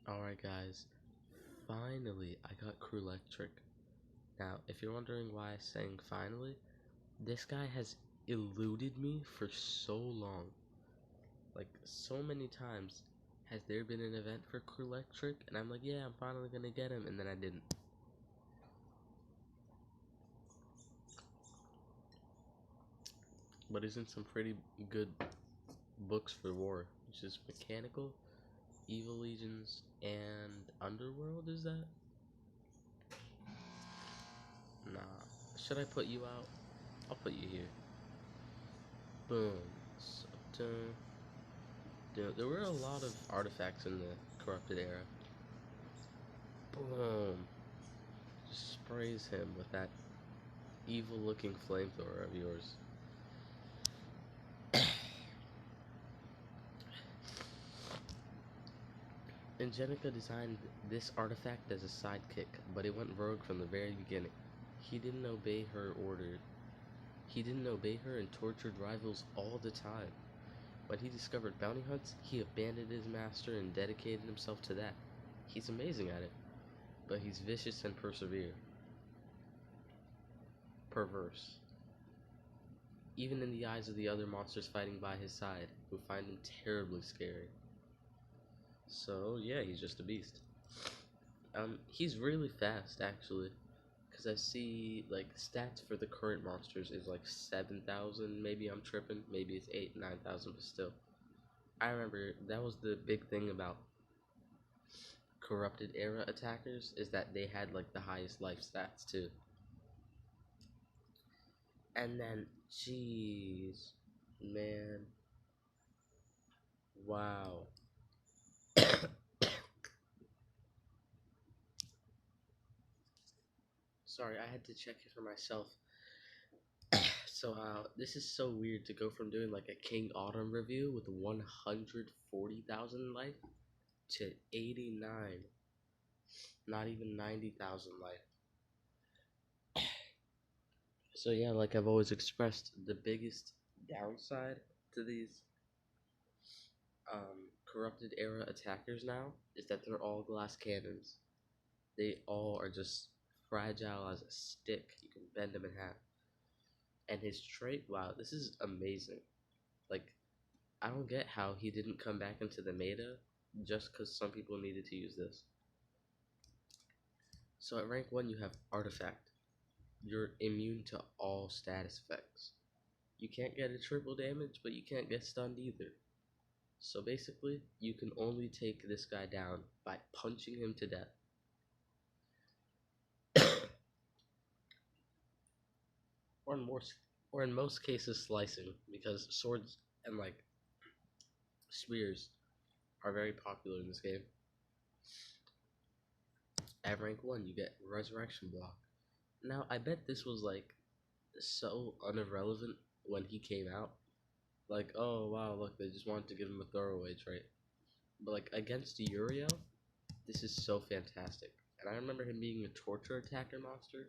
Alright guys, finally I got Cruelectric. Now, if you're wondering why I'm saying finally, this guy has eluded me for so long. Like, so many times has there been an event for Cruelectric, and I'm like, yeah, I'm finally gonna get him, and then I didn't. But he's in some pretty good books for war, which is Mechanical, Evil Legions, and Underworld, is that? Nah. Should I put you out? I'll put you here. Boom. So, there were a lot of artifacts in the corrupted era. Boom. Just sprays him with that evil looking flamethrower of yours. Angelica designed this artifact as a sidekick, but it went rogue from the very beginning. He didn't obey her order. He didn't obey her and tortured rivals all the time. When he discovered bounty hunts, he abandoned his master and dedicated himself to that. He's amazing at it, but he's vicious and perverse. Even in the eyes of the other monsters fighting by his side, who find him terribly scary. So yeah, he's just a beast. He's really fast actually, because I see like stats for the current monsters is like 7,000. Maybe I'm tripping. Maybe it's 8, 9,000, but still. I remember that was the big thing about corrupted era attackers, is that they had like the highest life stats too. And then, jeez, man, wow. Sorry, I had to check it for myself. So, this is so weird to go from doing like a King Autumn review with 140,000 life to 89, not even 90,000 life. So yeah, like I've always expressed, the biggest downside to these corrupted era attackers now is that they're all glass cannons. They all are just fragile as a stick. You can bend them in half. And his trait, wow, this is amazing. Like, I don't get how he didn't come back into the meta just because some people needed to use this. So at rank 1 you have Artifact. You're immune to all status effects. You can't get a triple damage, but you can't get stunned either. So basically, you can only take this guy down by punching him to death. or in most cases slicing, because swords and like spears are very popular in this game. At rank 1 you get Resurrection Block. Now I bet this was like so unirrelevant when he came out. Like, oh wow, look, they just wanted to give him a throwaway trait. But like against Uriel, this is so fantastic. And I remember him being a torture attacker monster.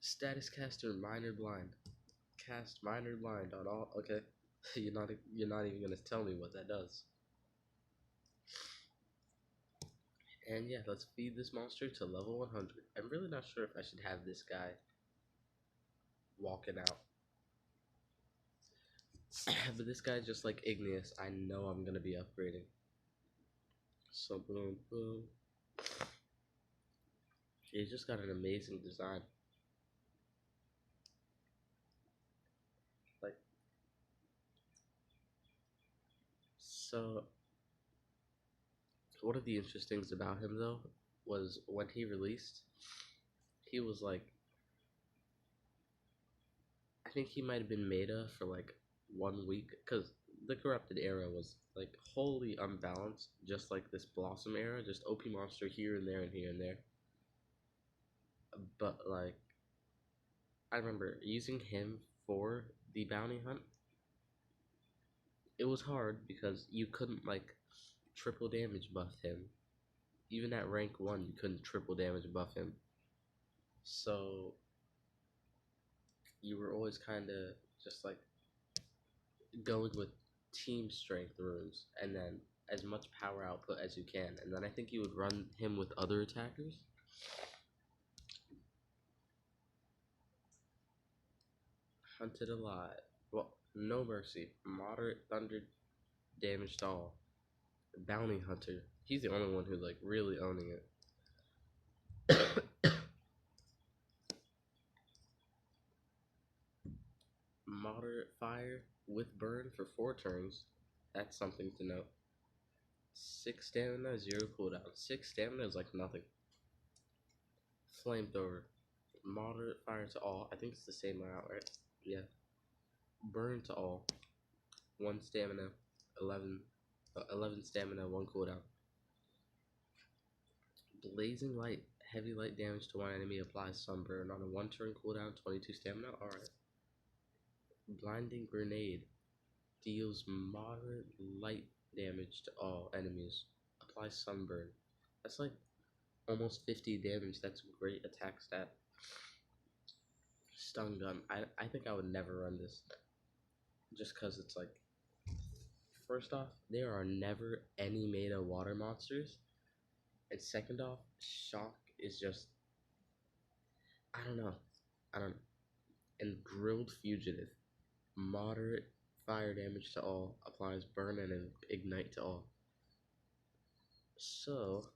Status caster Minor Blind. Cast Minor Blind on all. Okay, you're not even gonna tell me what that does. And yeah, let's feed this monster to level 100. I'm really not sure if I should have this guy walking out. But this guy, just like Igneous, I know I'm gonna be upgrading. So boom, boom. He's just got an amazing design. Like, so one of the interesting things about him though was when he released, he was like, I think he might have been meta for like 1 week, because the corrupted era was like wholly unbalanced, just like this Blossom era, just OP monster here and there and here and there. But like, I remember using him for the bounty hunt. It was hard because you couldn't like triple damage buff him. Even at rank 1 you couldn't triple damage buff him. So you were always kind of just like going with team strength runes, and then as much power output as you can, and then I think you would run him with other attackers. Hunted alive. Well, no mercy. Moderate thunder damage to all. Bounty hunter. He's the only one who like really owning it. Moderate fire with burn for 4 turns. That's something to note. 6 stamina, 0 cooldown. 6 stamina is like nothing. Flamethrower. Moderate fire to all. I think it's the same amount, right? Yeah. Burn to all. 1 stamina. 11 stamina, 1 cooldown. Blazing light. Heavy light damage to one enemy applies sunburn on a 1 turn cooldown, 22 stamina. Alright. Blinding grenade. Deals moderate light damage to all enemies. Applies sunburn. That's like almost 50 damage. That's a great attack stat. Stun gun. I think I would never run this. Just because it's like, first off, there are never any meta water monsters. And second off, shock is just, I don't know. And grilled fugitive. Moderate fire damage to all. Applies burn and ignite to all. So,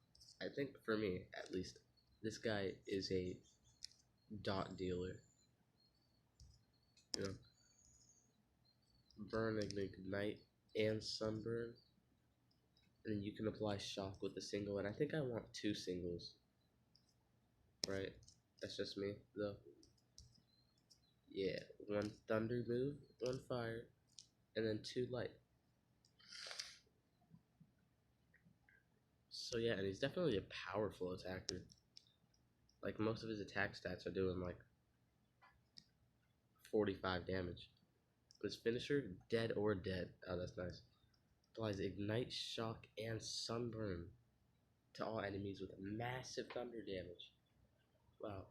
I think for me, at least, this guy is a dot dealer. You know, burn, ignite, and sunburn. And then you can apply shock with a single, and I think I want 2 singles. Right? That's just me, though. Yeah, 1 thunder move, 1 fire, and then 2 light. So yeah, and he's definitely a powerful attacker. Like, most of his attack stats are doing like 45 damage. His finisher, dead or dead. Oh, that's nice. Applies ignite, shock, and sunburn to all enemies with massive thunder damage. Wow.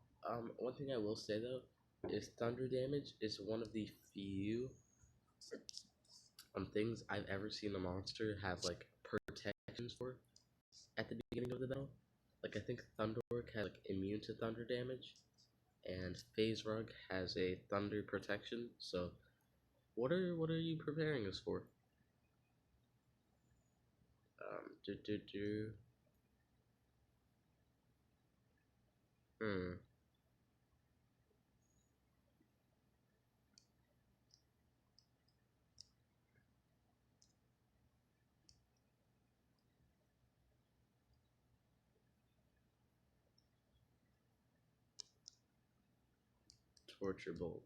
One thing I will say though is thunder damage is one of the few things I've ever seen a monster have like protections for at the beginning of the battle. Like, I think Thunderwork has like immune to thunder damage, and Phase Rug has a thunder protection. So, what are you preparing us for? Do do do. Torture Bolt.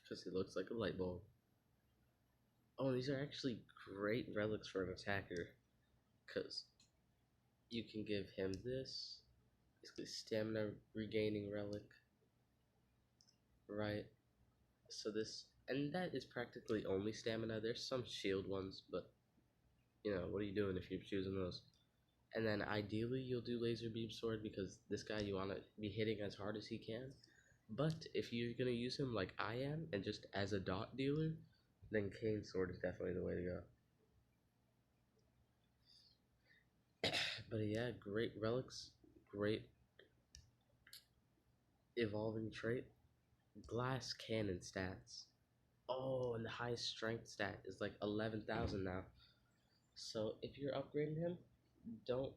Because he looks like a light bulb. Oh, these are actually great relics for an attacker. Because you can give him this. Basically, stamina regaining relic. Right? So this, and that is practically only stamina. There's some shield ones, but, you know, what are you doing if you're choosing those? And then ideally you'll do laser beam sword, because this guy you want to be hitting as hard as he can. But if you're going to use him like I am, and just as a dot dealer, then Cane sword is definitely the way to go. But yeah, great relics, great evolving trait. Glass cannon stats. Oh, and the highest strength stat is like 11,000 now. So if you're upgrading him, don't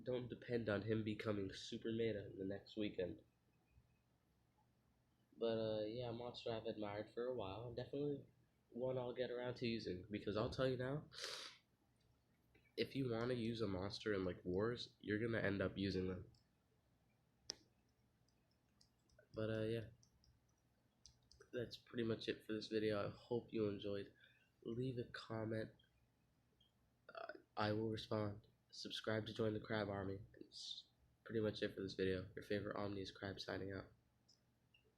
don't depend on him becoming super meta in the next weekend. But yeah, monster I've admired for a while, and definitely one I'll get around to using, because I'll tell you now, if you want to use a monster in like wars, you're gonna end up using them. But yeah, that's pretty much it for this video. I hope you enjoyed. Leave a comment. I will respond. Subscribe to join the Crab Army. It's pretty much it for this video. Your favorite Omni is Crab signing out.